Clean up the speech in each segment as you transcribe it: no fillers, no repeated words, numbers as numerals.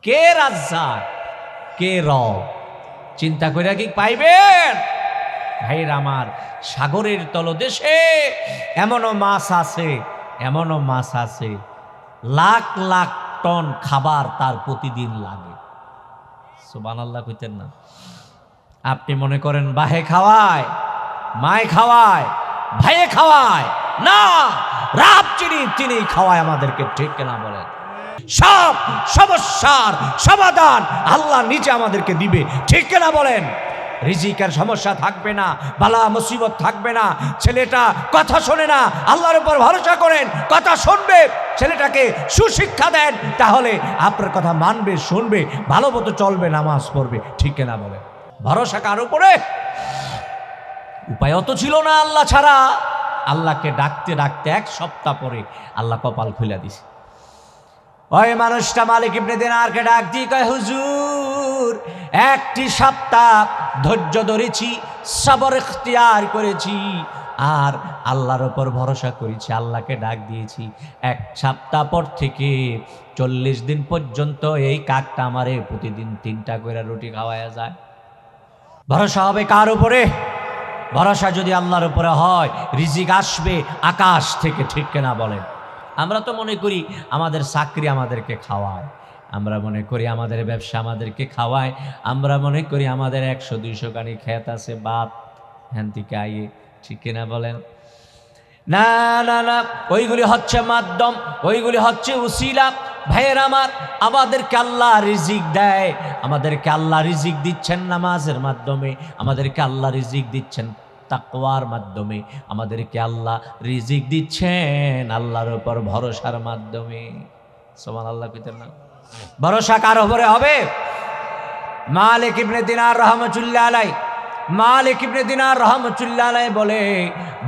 কে রাজ্জাক, কে রব, চিন্তা করে কি পাইবেন? ভাইয়ের আমার, সাগরের তলদেশে এমনও মাছ আছে, এমনও মাছ আছে, লাখ লাখ টন খাবার তার প্রতিদিন লাগে। সুবহানাল্লাহ কইতেন না? আপনি মনে করেন বাহে খাওয়ায়, মায় খাওয়ায়, ভাইয়ে খাওয়ায়, না, রাব চিনি খাওয়ায় আমাদেরকে, ঠিক কিনা বলেন? সব সমস্যার সমাধান আল্লাহ নিজে আমাদেরকে দিবে, ঠিক কিনা বলেন? রিজিকের সমস্যা থাকবে না, বালা মুসিবত থাকবে না। ছেলেটা কথা শোনে না, আল্লাহর উপর ভরসা করেন, কথা শুনবে, ছেলেটাকে সুশিক্ষা দেন, তাহলে আপনার কথা মানবে, শুনবে, ভালো মতো চলবে, নামাজ পড়বে, ঠিক কিনা বলেন? ভরসা কার উপরে? উপায় অত ছিল না আল্লাহ ছাড়া। আল্লাহকে ডাকতে ডাকতে এক সপ্তাহ পরে আল্লাহ কপাল খুলে দিছে। ওই মানুষটা মালিক ইবনে দিনারকে ডাক দিয়ে কয়, হুজুর, একটি সপ্তাহ ধৈর্য ধরেছি, সবর ইখতিয়ার করেছি, আর আল্লাহর উপর ভরসা করেছি, আল্লাহকে ডাক দিয়েছি। এক সপ্তাহ পর থেকে 40 দিন পর্যন্ত এই কাকটা আমারে প্রতিদিন 3টা করে রুটি খাওয়ায়া যায়। ভরসা হবে কার উপরে? ভরসা যদি আল্লাহর উপরে হয়, রিজিক আসবে আকাশ থেকে, ঠিক কিনা বলেন? আমরা তো মনে করি আমাদের চাকরি আমাদেরকে খাওয়ায়, আমরা মনে করি আমাদের ব্যবসা আমাদেরকে খাওয়ায়, আমরা মনে করি আমাদের 100-200 গানি ক্ষেত আছে, বাপ হ্যান থেকে আইয়ে, ঠিক কিনা বলেন? না না না, ওইগুলি হচ্ছে মাধ্যম, ওইগুলি হচ্ছে উসিলা। ভাইয়ের আমার, আমাদেরকে আল্লাহ রিজিক দেয়, আমাদেরকে আল্লাহ রিজিক দিচ্ছেন নামাজের মাধ্যমে, আমাদেরকে আল্লাহ রিজিক দিচ্ছেন তাকওয়ার মাধ্যমে, আমাদেরকে আল্লাহ রিজিক দিচ্ছেন আল্লাহর উপর ভরসার মাধ্যমে। সুবহানাল্লাহ কইতেন না? ভরসা কার উপরে হবে? মালিক ইবনে দিনার রাহমাতুল্লাহ আলাইহি, মালিক ইবনে দিনার রাহমাতুল্লাহ আলাইহি বলে,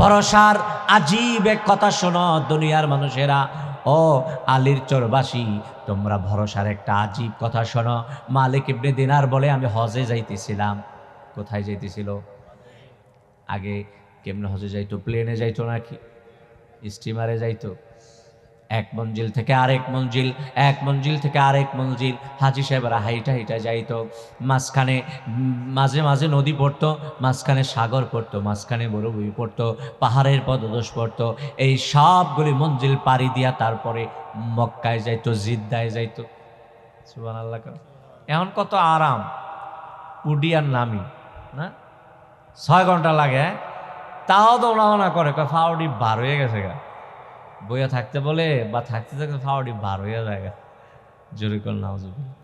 ভরসার আজীব এক কথা শোনো দুনিয়ার মানুষেরা, ও আলীর চরবাসী, তোমরা ভরসার একটা আজীব কথা শোনো। মালিক ইবনে দিনার বলে, আমি হজে যাইতেছিলাম। কোথায় যাইতেছিল? আগে কেমনে হজে যাইতো? প্লেনে যাইতো নাকি স্টিমারে যাইতো? এক মঞ্জিল থেকে আরেক মঞ্জিল, এক মঞ্জিল থেকে আরেক মঞ্জিল, হাজি সাহেবরা হাইটা হাইটা যাইতো। মাঝখানে মাঝে মাঝে নদী পড়তো, মাঝখানে সাগর পড়তো, মাঝখানে মরুভূমি পড়তো, পাহাড়ের পদদেশ পড়তো। এই সবগুলি মঞ্জিল পাড়ি দিয়া তারপরে মক্কায় যাইতো, জিদ্দায় যাইতো। সুবহানাল্লাহ। এখন কত আরাম, উডি আর নামি না, 6 ঘন্টা লাগে, তাও দৌড়াওনা করে, ফাউডি বার হয়ে গেছে গা, বইয়া থাকতে বলে, বা থাকতে থাকতে ফাউডি বার হয়ে যায় গা, জোরে কর নাউজুবিল্লাহ।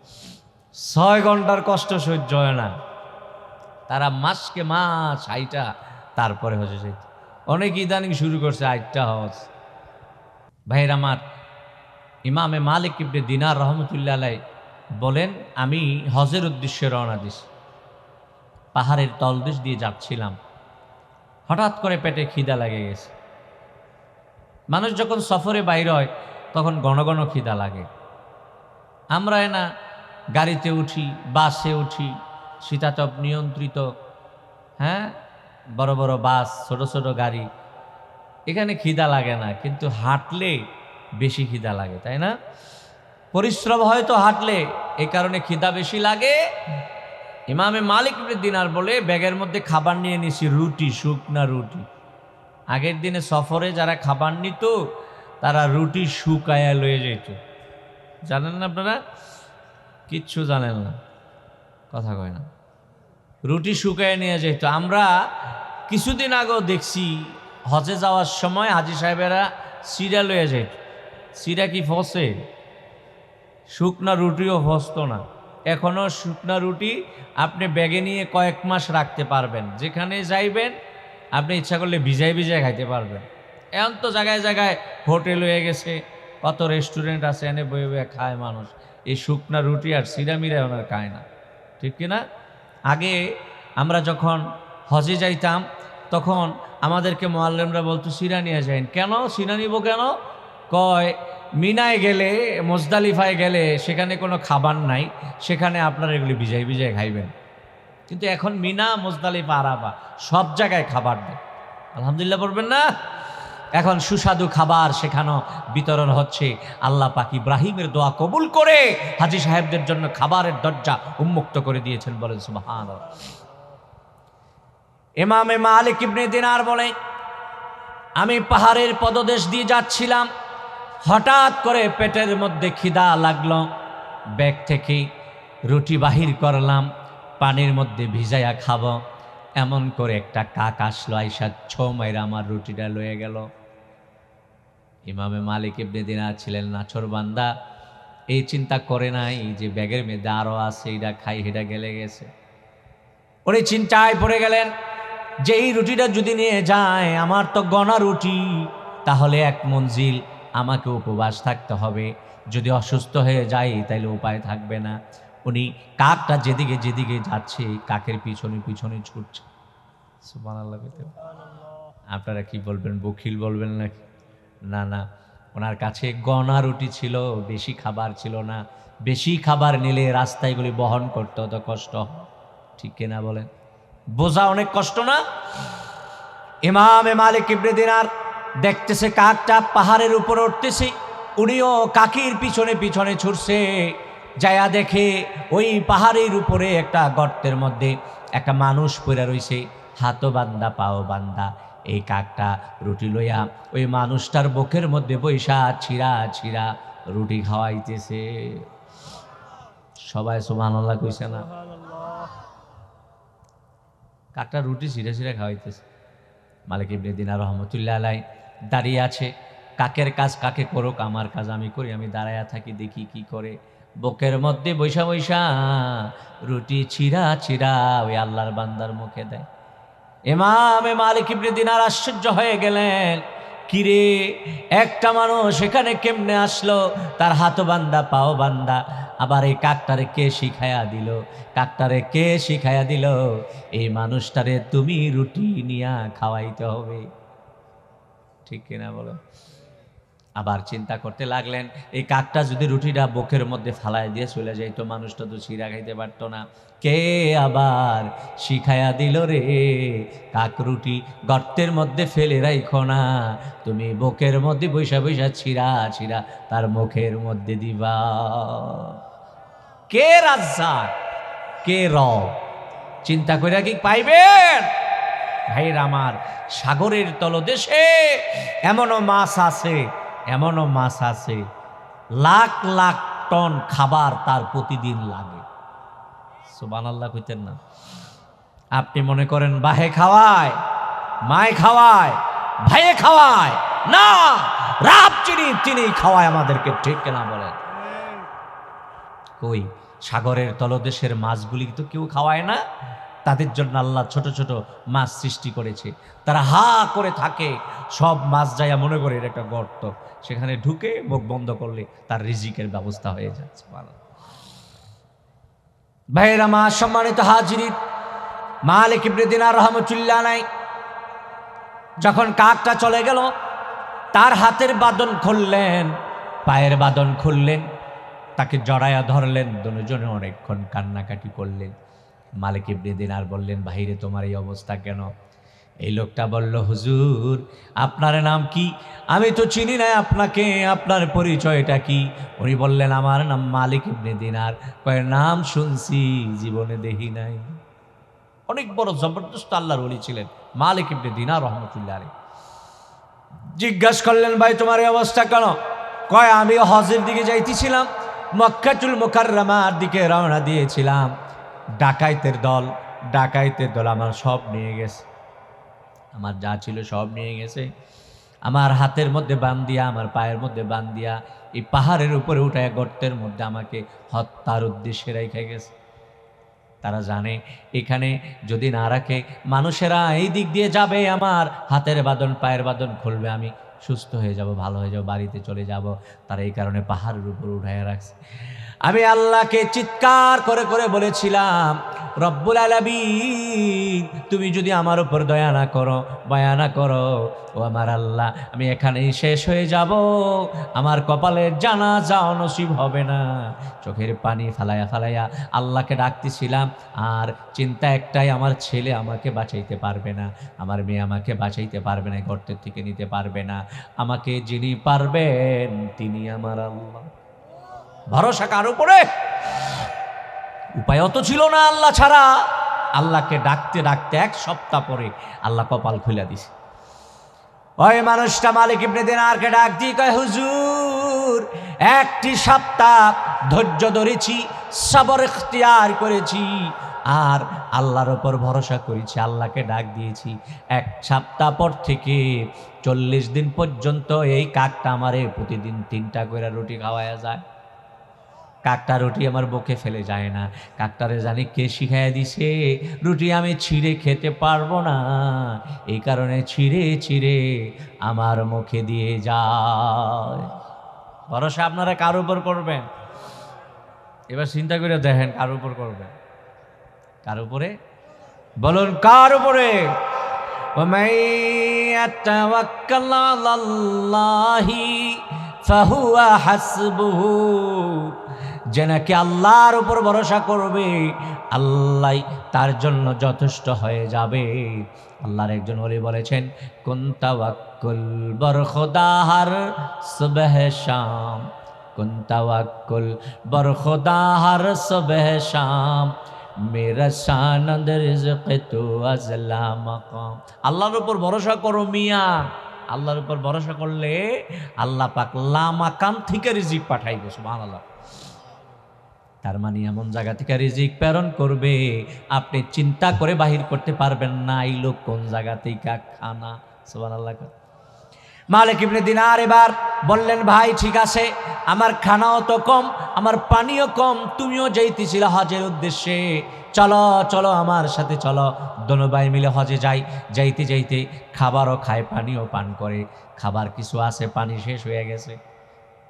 6 ঘন্টার কষ্ট সহ্য হয় না, তারা মাসকে মাস হাইটা তারপরে হজে যাইত। অনেক ইদানিং শুরু করছে 8টা হজ। ভাইয়ের আমার, ইমামে মালিক ইবনে দিনার রহমতুল্লাহ আলাইহি বলেন, আমি হজের উদ্দেশ্যে রওনা দিছি, পাহাড়ের তলদেশ দিয়ে যাচ্ছিলাম, হঠাৎ করে পেটে খিদা লেগে গেছে। মানুষ যখন সফরে বাইর হয় তখন ঘন ঘন খিদা লাগে। আমরা না গাড়িতে উঠি, বাসে উঠি, শীতাতপ নিয়ন্ত্রিত, হ্যাঁ, বড় বড় বাস, ছোট ছোট গাড়ি, এখানে খিদা লাগে না, কিন্তু হাঁটলে বেশি খিদা লাগে, তাই না? পরিশ্রম হয়তো হাঁটলে, এই কারণে খিদা বেশি লাগে। ইমামে মালিক ইবনে দিনার বলে, ব্যাগের মধ্যে খাবার নিয়ে নিছি, রুটি, শুকনা রুটি। আগের দিনে সফরে যারা খাবার নিত তারা রুটি শুকায়া লয়ে যেত, জানেন না আপনারা? কিচ্ছু জানেন না, কথা কয় না। রুটি শুকায় নিয়ে যেত। আমরা কিছুদিন আগেও দেখছি হজে যাওয়ার সময় হাজি সাহেবেরা সিরা লয়ে যেত। সিরা কি ফসে? শুকনা রুটিও ফসত না। এখনও শুকনা রুটি আপনি ব্যাগে নিয়ে কয়েক মাস রাখতে পারবেন, যেখানে যাইবেন আপনি ইচ্ছা করলে ভিজাই ভিজাই খাইতে পারবেন। এখন তো জায়গায় জায়গায় হোটেল হয়ে গেছে, কত রেস্টুরেন্ট আছে, এনে বয়ে বয়ে খায় মানুষ। এই শুকনা রুটি আর সিরামিরা ওনার খায় না, ঠিক কিনা? আগে আমরা যখন হজে যাইতাম তখন আমাদেরকে মুআল্লিমরা বলতো, সিরা নিয়ে যাইন। কেন সিরা নিব কেন? কয়, মিনায় গেলে, মুজদালিফায় গেলে সেখানে কোনো খাবার নাই, সেখানে আপনারা এগুলি ভিজাই ভিজাই খাইবেন। কিন্তু এখন মিনা, মুজদালিফা, আরাফা সব জায়গায় খাবার দেয়। আলহামদুলিল্লাহ বলবেন না? এখন সুস্বাদু খাবার সেখানে বিতরণ হচ্ছে। আল্লাহ পাক ইব্রাহিমের দোয়া কবুল করে হাজী সাহেবদের জন্য খাবারের দরজা উন্মুক্ত করে দিয়েছেন, বলেন সুবহানাল্লাহ। ইমামে মালিক ইবনে দিনার বলে, আমি পাহাড়ের পদদেশ দিয়ে যাচ্ছিলাম, হঠাৎ করে পেটের মধ্যে খিদা লাগলো, ব্যাগ থেকে রুটি বাহির করলাম, পানির মধ্যে ভিজাইয়া খাবো, এমন করে একটা কাক আসলো, আইসা ছো মাইরা আমার রুটিটা লয়ে গেল। ইমামে মালিক ইবনে দিনার ছিলেন নাছোড় বান্দা, এই চিন্তা করে নাই যে ব্যাগের মধ্যে আরো আছে, এটা খাই হেটা গেলে গেছে। উনি চিন্তায় পড়ে গেলেন যে এই রুটিটা যদি নিয়ে যায়, আমার তো গনা রুটি, তাহলে এক মঞ্জিল আমাকে উপবাস থাকতে হবে, যদি অসুস্থ হয়ে যাই তাইলে উপায় থাকবে না। উনি কাকটা যেদিকে যেদিকে যাচ্ছে কাকের পিছনে পিছনে ছুটছে। সুবহানাল্লাহ। আপনারা কি বলবেন, বখিল বলবেন নাকি? না না, ওনার কাছে গনা রুটি ছিল, বেশি খাবার ছিল না। বেশি খাবার নিলে রাস্তায়গুলি বহন করতে হতো, কষ্ট, ঠিক কিনা বলেন? বোঝা অনেক কষ্ট না? ইমামে মালিক ইবনে দিনার দেখতেছে কাকটা পাহাড়ের উপর উঠতেছে, উনিও কাকির পিছনে পিছনে ছুটছে। যায়া দেখে ওই পাহাড়ের উপরে একটা গর্তের মধ্যে একটা মানুষ পড়ে রইছে, হাতও বান্দা পাও বান্দা। এই কাকটা রুটি লইয়া ওই মানুষটার বুকের মধ্যে বৈশা ছিঁড়া ছিঁড়া রুটি খাওয়াইতেছে। সবাই সুবহানাল্লাহ কইছে না? কাকটা রুটি ছিঁড়ে ছিঁড়ে খাওয়াইতেছে। মালিক ইবনে দিনার রহমতুল্লাহ আলাইহি দাঁড়িয়ে আছে। কাকের কাজ কাকে করুক, আমার কাজ আমি করি, আমি দাঁড়ায়া থাকি, দেখি কি করে। বুকের মধ্যে বৈশা বৈশা রুটি ছিঁড়া ছিঁড়া ওই আল্লাহর বান্দার মুখে দেয়। ইমামে মালিক ইবনে দিনার আশ্চর্য হয়ে গেলেন, কিরে একটা মানুষ এখানে কেমনে আসলো, তার হাতও বান্দা পাও বান্দা, আবার এই কাকটারে কে শিখায়া দিল? কাকটারে কে শিখায়া দিল এই মানুষটারে তুমি রুটি নিয়া খাওয়াইতে হবে? ঠিক কিনা বলো? আবার চিন্তা করতে লাগলেন, এই কাকটা যদি রুটিটা বুকের মধ্যে ফালাই দিয়ে চলে যাইত, মানুষটা তো ছিঁড়া খাইতে পারতো না। কে আবার শিখায়া দিল রে, কাক রুটি গর্তের মধ্যে ফেলে রাইখো না, তুমি বুকের মধ্যে বৈশা বৈশা ছিঁড়া ছিঁড়া তার মুখের মধ্যে দিবা। কে রাজ্জাক, কে রব? চিন্তা করে কি পাইবেন? ভাইয়ের আমার, সাগরের তলদেশে এমনও মাছ আছে, এমনও মাছ আছে, লাখ লাখ টন খাবার তার প্রতিদিন লাগে। সুবহানাল্লাহ কইতেন না? আপনি মনে করেন বাহে খাওয়ায়, মায় খাওয়ায়, ভাইয়ে খাওয়ায়? না, রাব চিনি খাওয়ায় আমাদেরকে, ঠিক কিনা বলেন? কই সাগরের তলদেশের মাছগুলি তো কেউ খাওয়ায় না। তাদের জন্য আল্লাহ ছোট ছোট মাছ সৃষ্টি করেছে, তারা হা করে থাকে, সব মাছ যাইয়া মনে করে এটা একটা গর্ত, সেখানে ঢুকে মুখ বন্ধ করলে তার রিজিকের ব্যবস্থা হয়ে যাচ্ছে। ভাইয়েরা, মা সম্মানিত হাজিরিন, মালিক ইবনে দিনার রহমতুল্লাহ আলাইহি যখন কাকটা চলে গেল, তার হাতের বাঁধন খুললেন, পায়ের বাঁধন খুললেন, তাকে জড়ায়া ধরলেন, দুজনে অনেকক্ষণ কান্নাকাটি করলেন। মালিক ইবনে দিনার বললেন, ভাইরে তোমার এই অবস্থা কেন? এই লোকটা বলল, হুজুর আপনার নাম কি? আমি তো চিনি না আপনাকে, আপনার পরিচয়টা কি? উনি বললেন, আমার নাম মালিক ইবনে দিনার। কয়, নাম শুনছি, জীবনে দেখি নাই। অনেক বড় জবরদস্ত আল্লাহর ওলি ছিলেন মালিক ইবনে দিনার রহমতুল্লাহ আলাইহি। জিজ্ঞাসা করলেন, ভাই তোমার এই অবস্থা কেন? কয়, আমি হজের দিকে যাইতেছিলাম, মক্কাতুল মুকাররমার দিকে রওনা দিয়েছিলাম, ডাকাইতের দল আমার সব নিয়ে গেছে, আমার যা ছিল সব নিয়ে গেছে, আমার হাতের মধ্যে বান দিয়া, আমার পায়ের মধ্যে বান দিয়া এই পাহাড়ের উপরে উঠায় গর্তের মধ্যে আমাকে হত্যার উদ্দেশ্যে রেখে গেছে। তারা জানে এখানে যদি না রাখে মানুষেরা এই দিক দিয়ে যাবে, আমার হাতের বাঁধন পায়ের বাঁধন খুলবে, আমি সুস্থ হয়ে যাব, ভালো হয়ে যাব, বাড়িতে চলে যাব। তারা এই কারণে পাহাড়ের উপর উঠায় রাখছে। আমি আল্লাহকে চিৎকার করে করে বলেছিলাম, রব্বুল আলামিন তুমি যদি আমার উপর দয়া না করো, মায়া না করো, ও আমার আল্লাহ, আমি এখানেই শেষ হয়ে যাব, আমার কপালের জানাজাও নসিব হবে না। চোখের পানি ফালাইয়া ফালাইয়া আল্লাহকে ডাকতেছিলাম, আর চিন্তা একটাই, আমার ছেলে আমাকে বাঁচাইতে পারবে না, আমার মেয়ে আমাকে বাঁচাইতে পারবে না, গর্তের থেকে নিতে পারবে না, আমাকে যিনি পারবেন তিনি আমার আল্লাহ। ভরসা কার উপরে? উপায় তো ছিল না আল্লাহ ছাড়া। আল্লাহকে ডাকতে ডাকতে এক সপ্তাহ পরে আল্লাহ কপাল খুলে দিছে। ওই মানুষটা মালিক ইবনে দিনারকে ডাক দিয়ে কয়, হুজুর, একটি সপ্তাহ ধৈর্য ধরেছি, সবর ইখতিয়ার করেছি, আর আল্লাহর উপর ভরসা করেছি, আল্লাহকে ডাক দিয়েছি। এক সপ্তাহ পর থেকে 40 দিন পর্যন্ত এই কাকটা আমারে প্রতিদিন 3টা করে রুটি খাওয়ায়া যায়। কাকটা রুটি আমার বুকে ফেলে যায় না। কাকটারে জানি কে শিখাইয়া দিছে, রুটি আমি ছিঁড়ে খেতে পারবো না, এই কারণে ছিঁড়ে ছিঁড়ে আমার মুখে দিয়ে যায়। ভরসা আপনারা কার উপর করবেন? এবার চিন্তা করে দেখেন কার উপর করবেন। কার উপরে বলুন? কার উপরে? ওয়ামাই ইয়াতাওয়াক্কাল আলাল্লাহি ফাহুয়া হাসবুহু, যে নাকি আল্লাহর উপর ভরসা করবে, আল্লাহ তার জন্য যথেষ্ট হয়ে যাবে। আল্লাহর একজন ওলি বলেছেন, কুন তাওয়াক্কুল বরখুদাহর সুবহ শাম, কুন তাওয়াক্কুল বরখুদাহর সুবহ শাম, মেরা শানদ রিজক তু আজলা মাকাম। আল্লাহর উপর ভরসা করো মিয়া। আল্লাহর উপর ভরসা করলে আল্লাহ পাক লামাকান থেকে রিজিক পাঠাইবে। সুবহানাল্লাহ। তার মানে এমন জায়গা থেকে রিজিক প্রেরণ করবে আপনি চিন্তা করে বাহির করতে পারবেন না এই লোক কোন জায়গা থেকে খানা। সুবহানাল্লাহ। মালিক ইবনে দিনার এবার বললেন, ভাই ঠিক আছে, আমার খানাও তো কম, আমার পানিও কম, তুমিও যাইতেছিলে হজের উদ্দেশ্যে, চলো চলো আমার সাথে চলো, দোনো ভাই মিলে হজে যাই। যাইতে যাইতে খাবারও খায়, পানিও পান করে। খাবার কিছু আছে, পানি শেষ হয়ে গেছে।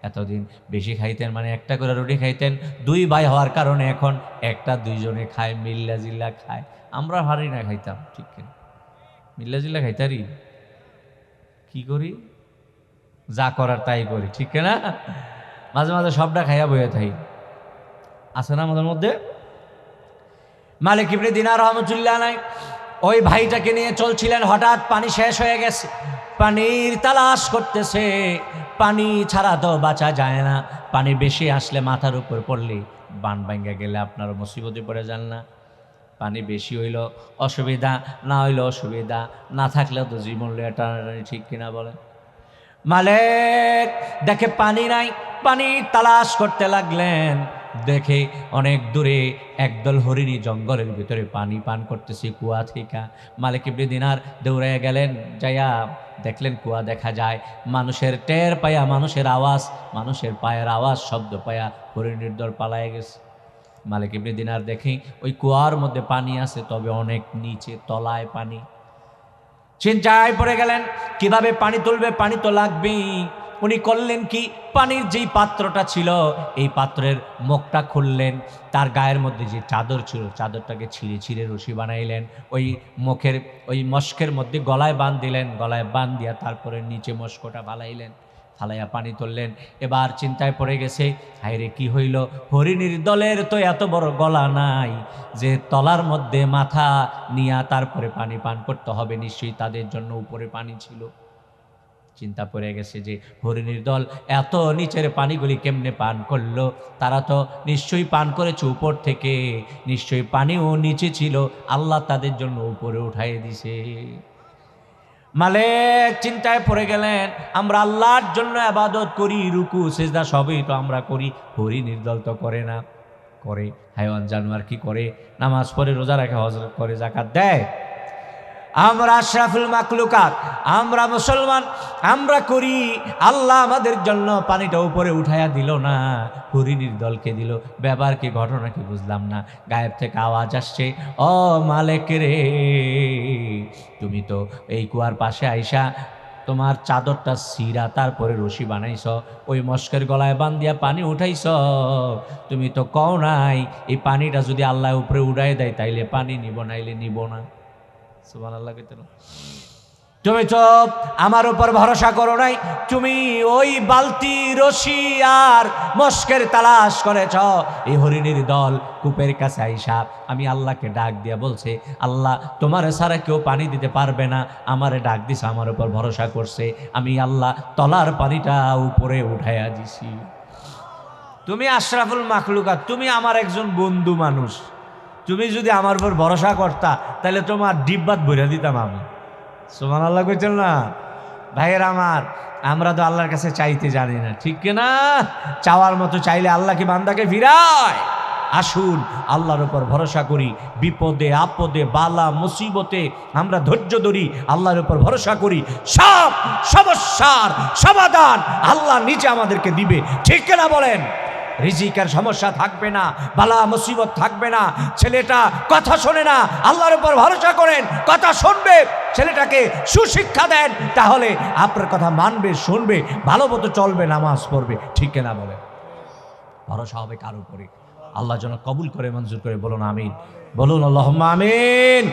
এতদিন বেশি খাইতেন, মানে একটা করে রুটি খাইতেন, 2 ভাই হওয়ার কারণে এখন একটা 2 জনে খায়, মিল্লা জিল্লা খায়। আমরা হারি না খাইতাম, ঠিক কিনা? মিল্লা জিল্লা খাইতারি, কি করি? যা করার তাই করি, ঠিক না? মাঝে মাঝে সবটা খাইয়া বইয়া থাই, আছে না আমাদের মধ্যে? মালিক ইবনে দিনার রহমতুল্লাহ আলাইহি ওই ভাইটাকে নিয়ে চলছিলেন, হঠাৎ পানি শেষ হয়ে গেছে, পানির তালাশ করতেছে। পানি ছাড়া তো বাঁচা যায় না। পানি বেশি আসলে মাথার উপর পড়লে, বান ভাঙ্গা গেলে আপনারা মুসিবতে পড়ে যান না? পানি বেশি হইল অসুবিধা, না হইল অসুবিধা, না থাকলেও তো জীবন এটা ঠিক কিনা বলেন? মালিক দেখে পানি নাই, পানি তালাশ করতে লাগলেন। দেখে অনেক দূরে একদল হরিণী জঙ্গলের ভিতরে পানি পান করতেছে কুয়া থেকে। মালিক ইবনে দিনার দৌড়ে গেলেন, যাইয়া দেখলেন কুয়া দেখা যায়। মানুষের টের পায়া, মানুষের আওয়াজ, মানুষের পায়ের আওয়াজ, শব্দ পায়া হরিণীর দল পালায় গেছে। মালিক ইবনে দিনার দেখে ওই কুয়ার মধ্যে পানি আছে, তবে অনেক নিচে, তলায় পানি। চিন্তায় পড়ে গেলেন, কিভাবে পানি তুলবে? পানি তো লাগবেই। উনি করলেন কি, পানির যেই পাত্রটা ছিল এই পাত্রের মুখটা খুললেন, তার গায়ের মধ্যে যে চাদর ছিল চাদরটাকে ছিঁড়ে ছিঁড়ে রশি বানাইলেন, ওই মুখের ওই মস্কের মধ্যে গলায় বাঁধ দিলেন, গলায় বাঁধ দিয়া তারপরে নিচে মস্কটা ফালাইলেন, ফালাইয়া পানি তুললেন। এবার চিন্তায় পড়ে গেছে, হায়রে কি হইল, হরিণীর দলের তো এত বড় গলা নাই যে তলার মধ্যে মাথা নিয়া তারপরে পানি পান করতে হবে, নিশ্চয়ই তাদের জন্য উপরে পানি ছিল। চিন্তা পড়ে গেছে যে হরিণীর দল এত নিচের পানিগুলি কেমনে পান করলো, তারা তো নিশ্চয়ই পান করেছে উপর থেকে, নিশ্চয়ই পানিও নিচে ছিল, আল্লাহ তাদের জন্য উপরে উঠাই দিছে। মালিক চিন্তায় পড়ে গেলেন, আমরা আল্লাহর জন্য ইবাদত করি, রুকু সিজদা সবই তো আমরা করি, হরিণীর দল তো করে না। করে হাইওয়ান জানোয়ার কি করে? নামাজ পড়ে, রোজা রাখে, হজ করে, যাকাত দেয়। আমরা আশরাফুল মাখলুকাত, আমরা মুসলমান, আমরা করি। আল্লাহ আমাদের জন্য পানিটা উপরে উঠাইয়া দিল না, হরিণীর দলকে দিল। ব্যাপার কি, ঘটনা কি বুঝলাম না। গায়েব থেকে আওয়াজ আসছে, ও মালিক রে, তুমি তো এই কুয়ার পাশে আইসা তোমার চাদরটা ছিঁড়া তারপরে রশি বানাইছ, ওই মস্কের গলায় বান্ধিয়া পানি উঠাইছ। তুমি তো কও নাই এই পানিটা যদি আল্লাহ উপরে উড়াই দেয় তাইলে পানি নিব, নাইলে নিব না। সুবহানাল্লাহ কইতে না। তুমি তো আমার উপর ভরসা করো নাই, তুমি ওই বালতি রশি আর মস্কের তালাশ করেছ। এই হরিণীর দল কূপের কাছে আইসা আমি আল্লাহকে ডাক দিয়া বলছে, আল্লাহ তোমার ছাড়া কেউ পানি দিতে পারবে না, আমারে ডাক দিছে, আমার উপর ভরসা করছে, আমি আল্লাহ তলার পানিটা উপরে উঠাইয়া দিছি। তুমি আশরাফুল মাখলুকাত, তুমি আমার একজন বন্ধু মানুষ, তুমি যদি আমার উপর ভরসা করতা তাহলে তোমার ডিব্বাত ভরে দিতাম আমি। সুবহানাল্লাহ কইছেন না ভাইয়ের আমার? আমরা তো আল্লাহর কাছে চাইতে জানি না, ঠিক কিনা? চাওয়ার মতো চাইলে আল্লাহ কি বান্দাকে ফিরায়? আসুন আল্লাহর উপর ভরসা করি, বিপদে আপদে বালা মুসিবতে আমরা ধৈর্য ধরি, আল্লাহর উপর ভরসা করি, সব সমস্যার সমাধান আল্লাহ নিজে আমাদেরকে দিবে, ঠিক কিনা বলেন? রিজিকের সমস্যা থাকবে না, বালা মুসিবত থাকবে না, ছেলেটা কথা শোনে না, আল্লাহর উপর ভরসা করেন, কথা শুনবে, ছেলেটাকে সুশিক্ষা দেন, তাহলে আপনার কথা মানবে, শুনবে, ভালো মতো চলবে, নামাজ পড়বে, ঠিক কিনা বলে? ভরসা হবে কার উপরে? আল্লাহ যেন কবুল করে মঞ্জুর করে, বলুন আমিন, বলুন আল্লাহুম্মা আমিন।